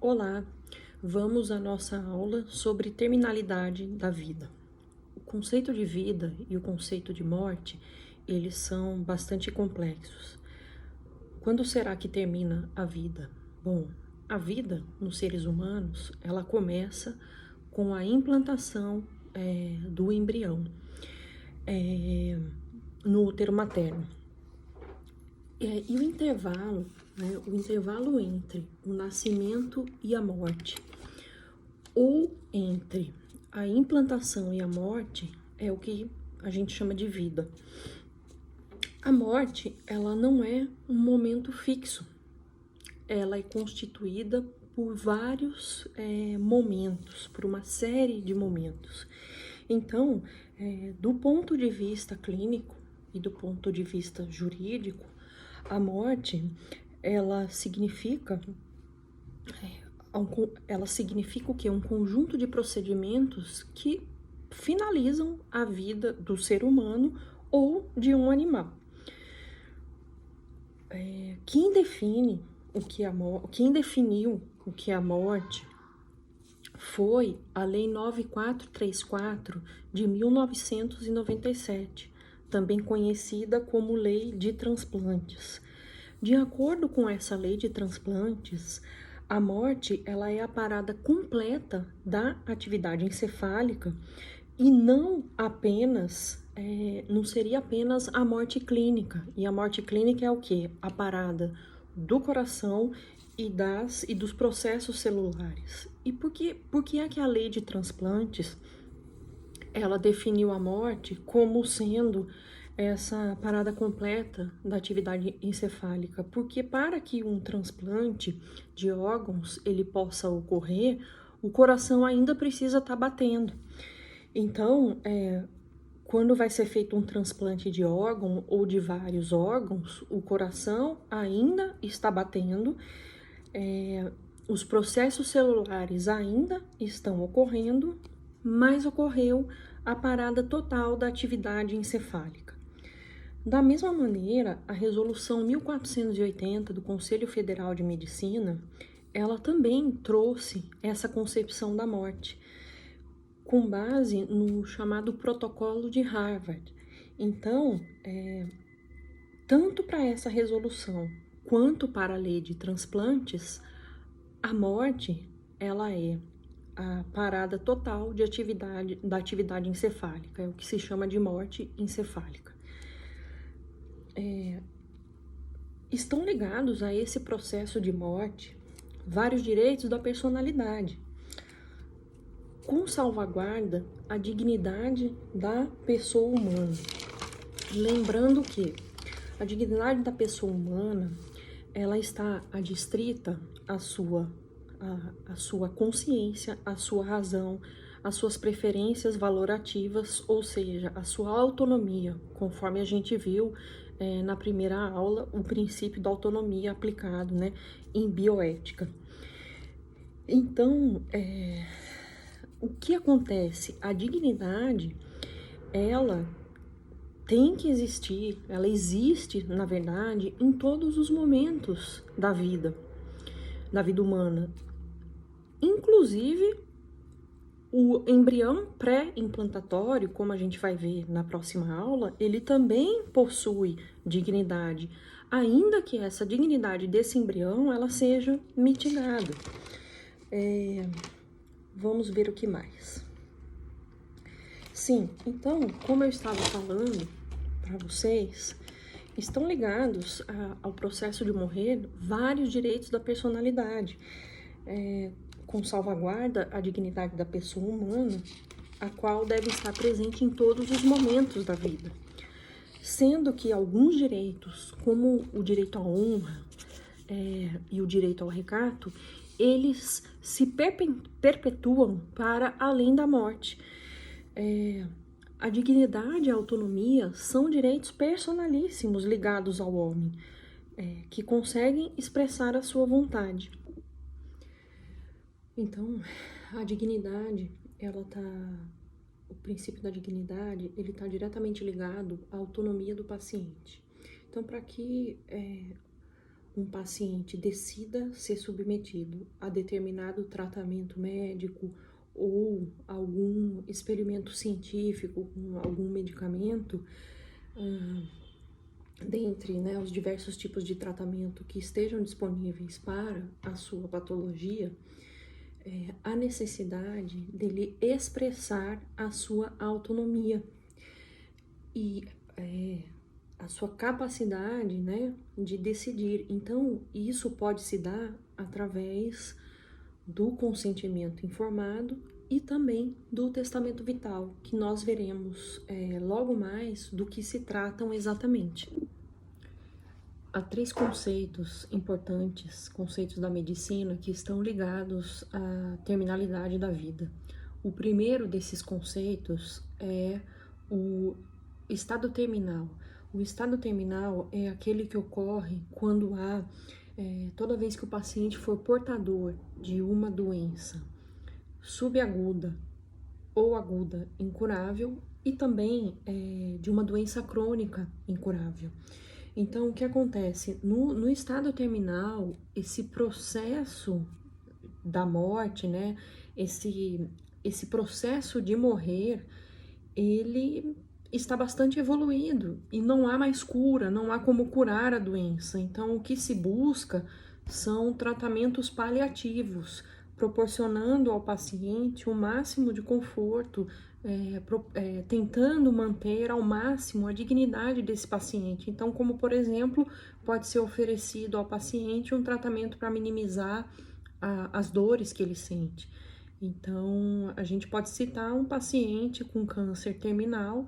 Olá, vamos à nossa aula sobre terminalidade da vida. O conceito de vida e o conceito de morte, eles são bastante complexos. Quando será que termina a vida? Bom, a vida nos seres humanos, ela começa com a implantação do embrião no útero materno. E o intervalo, o intervalo entre o nascimento e a morte, ou entre a implantação e a morte, é o que a gente chama de vida. A morte, ela não é um momento fixo. Ela é constituída por vários momentos, por uma série de momentos. Então, do ponto de vista clínico e do ponto de vista jurídico, a morte, ela significa o quê? Um conjunto de procedimentos que finalizam a vida do ser humano ou de um animal. Quem definiu o que é a morte foi a Lei 9434 de 1997, também conhecida como Lei de Transplantes. De acordo com essa lei de transplantes, a morte ela é a parada completa da atividade encefálica e não seria apenas a morte clínica. E a morte clínica é o quê? A parada do coração e dos processos celulares. E por que é que a lei de transplantes ela definiu a morte como sendo essa parada completa da atividade encefálica? Porque para que um transplante de órgãos ele possa ocorrer, o coração ainda precisa estar batendo. Então, quando vai ser feito um transplante de órgão ou de vários órgãos, o coração ainda está batendo, os processos celulares ainda estão ocorrendo, mas ocorreu a parada total da atividade encefálica. Da mesma maneira, a Resolução 1480 do Conselho Federal de Medicina, ela também trouxe essa concepção da morte, com base no chamado Protocolo de Harvard. Então, tanto para essa resolução quanto para a lei de transplantes, a morte, ela é a parada total da atividade encefálica, é o que se chama de morte encefálica. Estão ligados a esse processo de morte vários direitos da personalidade, com salvaguarda a dignidade da pessoa humana. Lembrando que a dignidade da pessoa humana, ela está adstrita à sua consciência, à sua razão, às suas preferências valorativas, ou seja, à sua autonomia, conforme a gente viu na primeira aula, o princípio da autonomia aplicado, em bioética. Então, o que acontece? A dignidade, ela tem que existir, ela existe, na verdade, em todos os momentos da vida humana. Inclusive, o embrião pré-implantatório, como a gente vai ver na próxima aula, ele também possui dignidade, ainda que essa dignidade desse embrião, ela seja mitigada. Vamos ver o que mais. Sim, então, como eu estava falando para vocês, estão ligados ao processo de morrer vários direitos da personalidade, com salvaguarda a dignidade da pessoa humana, a qual deve estar presente em todos os momentos da vida. Sendo que alguns direitos, como o direito à honra e o direito ao recato, eles se perpetuam para além da morte. A dignidade e a autonomia são direitos personalíssimos ligados ao homem, que conseguem expressar a sua vontade. Então, a dignidade, o princípio da dignidade, ele está diretamente ligado à autonomia do paciente. Então, para que um paciente decida ser submetido a determinado tratamento médico ou algum experimento científico com algum medicamento, dentre, né, os diversos tipos de tratamento que estejam disponíveis para a sua patologia, a necessidade dele expressar a sua autonomia e a sua capacidade, né, de decidir. Então, isso pode se dar através do consentimento informado e também do testamento vital, que nós veremos logo mais do que se tratam exatamente. Há 3 conceitos importantes, conceitos da medicina, que estão ligados à terminalidade da vida. O primeiro desses conceitos é o estado terminal. O estado terminal é aquele que ocorre quando toda vez que o paciente for portador de uma doença subaguda ou aguda incurável e também de uma doença crônica incurável. Então, o que acontece? No estado terminal, esse processo da morte, né? Esse processo de morrer, ele está bastante evoluído e não há mais cura, não há como curar a doença. Então, o que se busca são tratamentos paliativos, proporcionando ao paciente o máximo de conforto, tentando manter ao máximo a dignidade desse paciente. Então, como por exemplo, pode ser oferecido ao paciente um tratamento para minimizar as dores que ele sente. Então, a gente pode citar um paciente com câncer terminal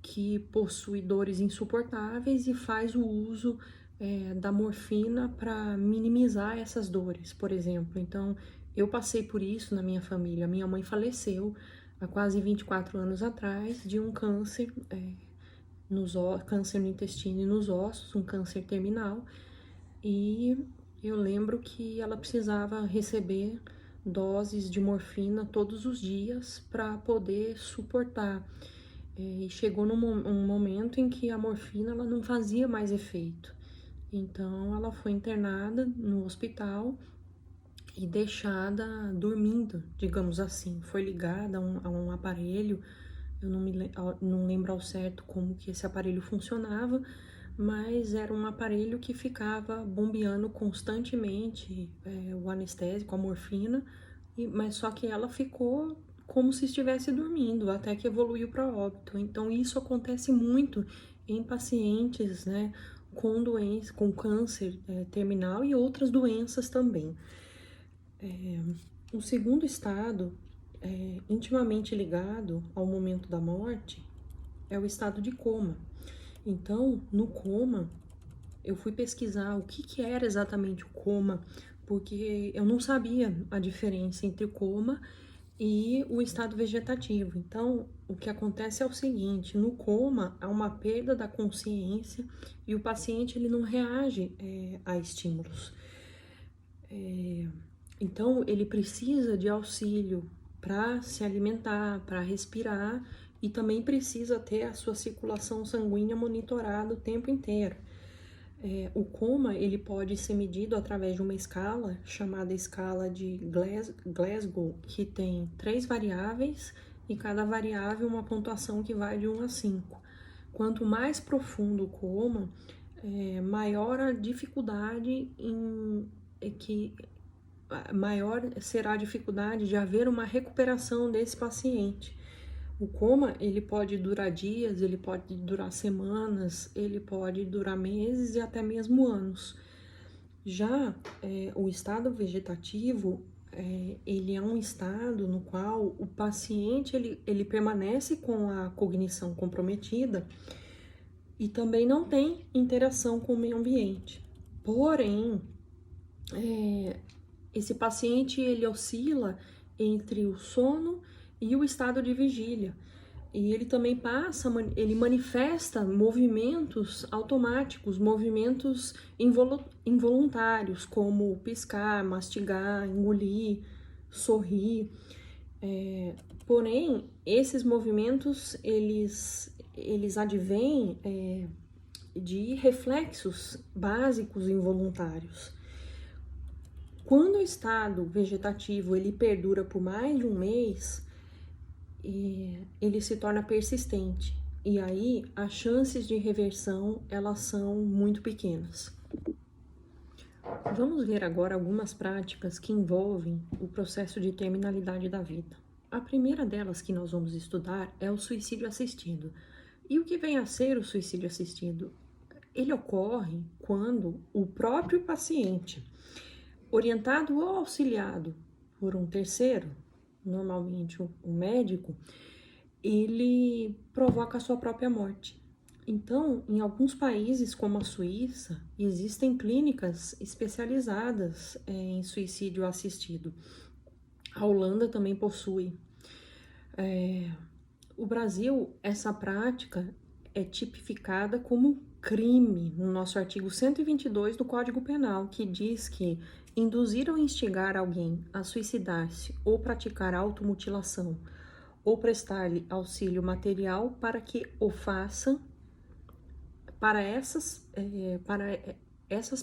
que possui dores insuportáveis e faz o uso da morfina para minimizar essas dores, por exemplo. Então, eu passei por isso na minha família. Minha mãe faleceu há quase 24 anos atrás de um câncer, câncer no intestino e nos ossos, um câncer terminal. E eu lembro que ela precisava receber doses de morfina todos os dias para poder suportar. E chegou um momento em que a morfina ela não fazia mais efeito. Então, ela foi internada no hospital e deixada dormindo, digamos assim. Foi ligada a um aparelho, eu não lembro ao certo como que esse aparelho funcionava, mas era um aparelho que ficava bombeando constantemente o anestésico, a morfina, mas só que ela ficou como se estivesse dormindo, até que evoluiu para óbito. Então, isso acontece muito em pacientes, né, com doença, com câncer terminal e outras doenças também. O segundo estado, intimamente ligado ao momento da morte, é o estado de coma. Então, no coma, eu fui pesquisar o que era exatamente o coma, porque eu não sabia a diferença entre o coma e o estado vegetativo. Então, o que acontece é o seguinte: no coma, há uma perda da consciência e o paciente ele não reage a estímulos. Então, ele precisa de auxílio para se alimentar, para respirar e também precisa ter a sua circulação sanguínea monitorada o tempo inteiro. O coma ele pode ser medido através de uma escala chamada escala de Glasgow, que tem 3 variáveis e cada variável uma pontuação que vai de 1 a 5. Quanto mais profundo o coma, maior a dificuldade maior será a dificuldade de haver uma recuperação desse paciente. O coma, ele pode durar dias, ele pode durar semanas, ele pode durar meses e até mesmo anos. Já o estado vegetativo, ele é um estado no qual o paciente, ele permanece com a cognição comprometida e também não tem interação com o meio ambiente. Porém, esse paciente, ele oscila entre o sono e o estado de vigília. E ele também ele manifesta movimentos automáticos, movimentos involuntários, como piscar, mastigar, engolir, sorrir. Porém, esses movimentos, eles advêm de reflexos básicos involuntários. Quando o estado vegetativo ele perdura por mais de um mês, ele se torna persistente. E aí, as chances de reversão, elas são muito pequenas. Vamos ver agora algumas práticas que envolvem o processo de terminalidade da vida. A primeira delas que nós vamos estudar é o suicídio assistido. E o que vem a ser o suicídio assistido? Ele ocorre quando o próprio paciente, orientado ou auxiliado por um terceiro, normalmente um médico, ele provoca a sua própria morte. Então, em alguns países, como a Suíça, existem clínicas especializadas em suicídio assistido. A Holanda também possui. O Brasil, essa prática é tipificada como crime no nosso artigo 122 do Código Penal, que diz que induzir ou instigar alguém a suicidar-se ou praticar automutilação ou prestar-lhe auxílio material para que o faça. Para essas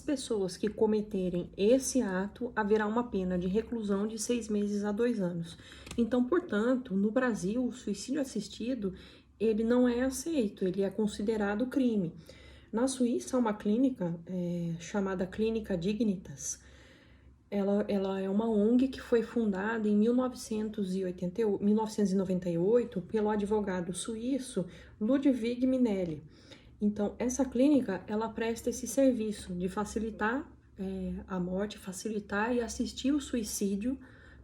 pessoas que cometerem esse ato, haverá uma pena de reclusão de 6 meses a 2 anos. Então, portanto, no Brasil, o suicídio assistido, ele não é aceito, ele é considerado crime. Na Suíça, há uma clínica chamada Clínica Dignitas. Ela é uma ONG que foi fundada em 1998 pelo advogado suíço Ludwig Minelli. Então, essa clínica, ela presta esse serviço de facilitar a morte, facilitar e assistir o suicídio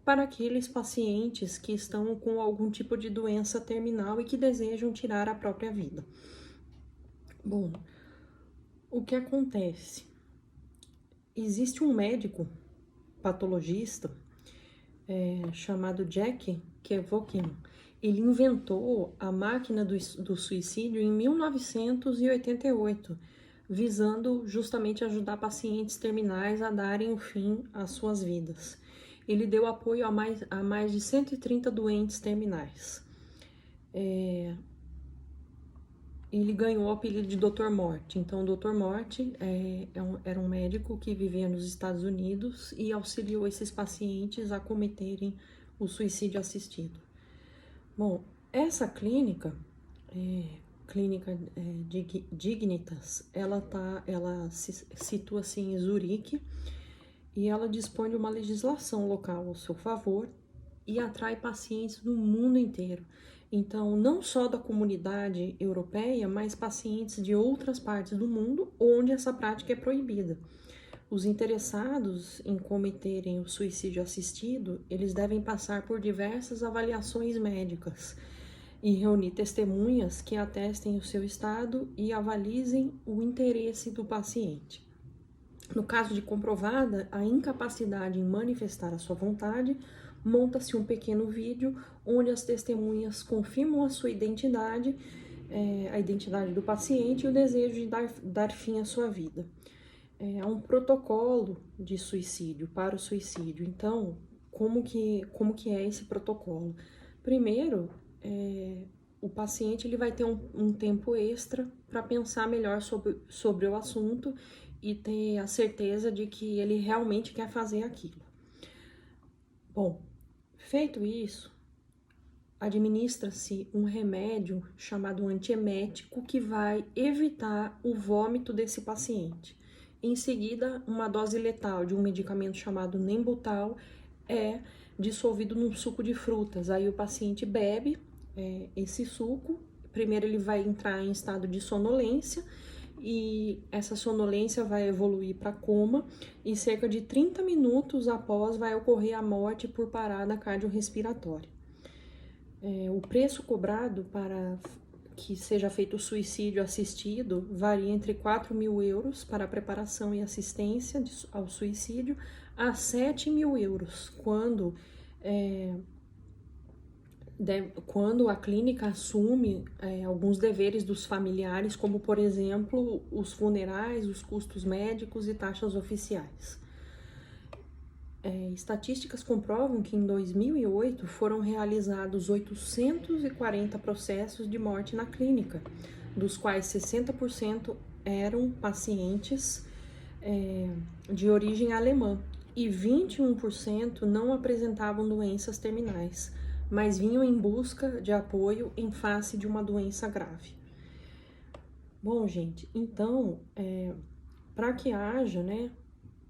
para aqueles pacientes que estão com algum tipo de doença terminal e que desejam tirar a própria vida. Bom, o que acontece? Existe um médico patologista chamado Jack Kevorkian. Ele inventou a máquina do suicídio em 1988, visando justamente ajudar pacientes terminais a darem o fim às suas vidas. Ele deu apoio a mais de 130 doentes terminais. Ele ganhou o apelido de Dr. Morte. Então, o Dr. Morte era um médico que vivia nos Estados Unidos e auxiliou esses pacientes a cometerem o suicídio assistido. Bom, essa clínica, Dignitas, ela se situa-se em Zurique e ela dispõe de uma legislação local ao seu favor e atrai pacientes do mundo inteiro. Então, não só da comunidade europeia, mas pacientes de outras partes do mundo onde essa prática é proibida. Os interessados em cometerem o suicídio assistido, eles devem passar por diversas avaliações médicas e reunir testemunhas que atestem o seu estado e avalizem o interesse do paciente. No caso de comprovada a incapacidade em manifestar a sua vontade, monta-se um pequeno vídeo onde as testemunhas confirmam a sua identidade, a identidade do paciente e o desejo de dar fim à sua vida. Há um protocolo de suicídio para o suicídio. Então, como que é esse protocolo? Primeiro, o paciente ele vai ter um tempo extra para pensar melhor sobre o assunto e ter a certeza de que ele realmente quer fazer aquilo. Bom, feito isso, administra-se um remédio chamado antiemético que vai evitar o vômito desse paciente. Em seguida, uma dose letal de um medicamento chamado Nembutal é dissolvido num suco de frutas. Aí o paciente bebe esse suco. Primeiro ele vai entrar em estado de sonolência e essa sonolência vai evoluir para coma e cerca de 30 minutos após vai ocorrer a morte por parada cardiorrespiratória. O preço cobrado para que seja feito o suicídio assistido varia entre 4.000 euros para a preparação e assistência ao suicídio a 7.000 euros quando a clínica assume alguns deveres dos familiares, como por exemplo os funerais, os custos médicos e taxas oficiais. Estatísticas comprovam que em 2008 foram realizados 840 processos de morte na clínica, dos quais 60% eram pacientes de origem alemã e 21% não apresentavam doenças terminais, mas vinham em busca de apoio em face de uma doença grave. Bom, gente, então, para que haja, né,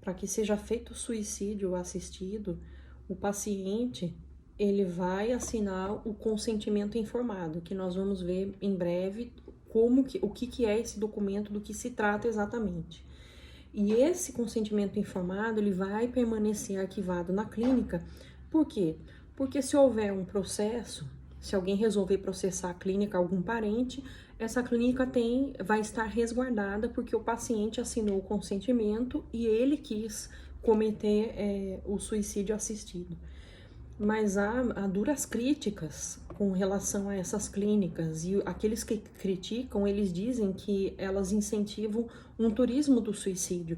para que seja feito o suicídio assistido, o paciente, ele vai assinar o consentimento informado, que nós vamos ver em breve o que é esse documento, do que se trata exatamente. E esse consentimento informado, ele vai permanecer arquivado na clínica. Por quê? Porque se houver um processo, se alguém resolver processar a clínica, algum parente, essa clínica vai estar resguardada porque o paciente assinou o consentimento e ele quis cometer o suicídio assistido. Mas há duras críticas com relação a essas clínicas, e aqueles que criticam, eles dizem que elas incentivam um turismo do suicídio.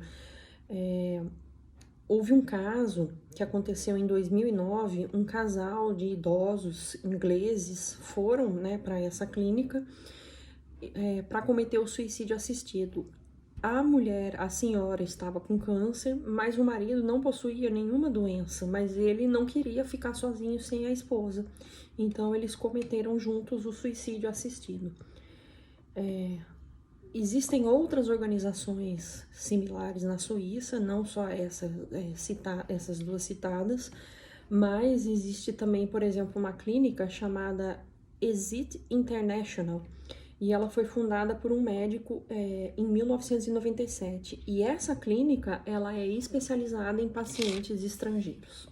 Houve um caso que aconteceu em 2009, um casal de idosos ingleses foram, né, para essa clínica para cometer o suicídio assistido. A mulher, a senhora, estava com câncer, mas o marido não possuía nenhuma doença, mas ele não queria ficar sozinho sem a esposa. Então, eles cometeram juntos o suicídio assistido. Existem outras organizações similares na Suíça, não só essas duas citadas, mas existe também, por exemplo, uma clínica chamada Exit International, e ela foi fundada por um médico em 1997. E essa clínica, ela é especializada em pacientes estrangeiros.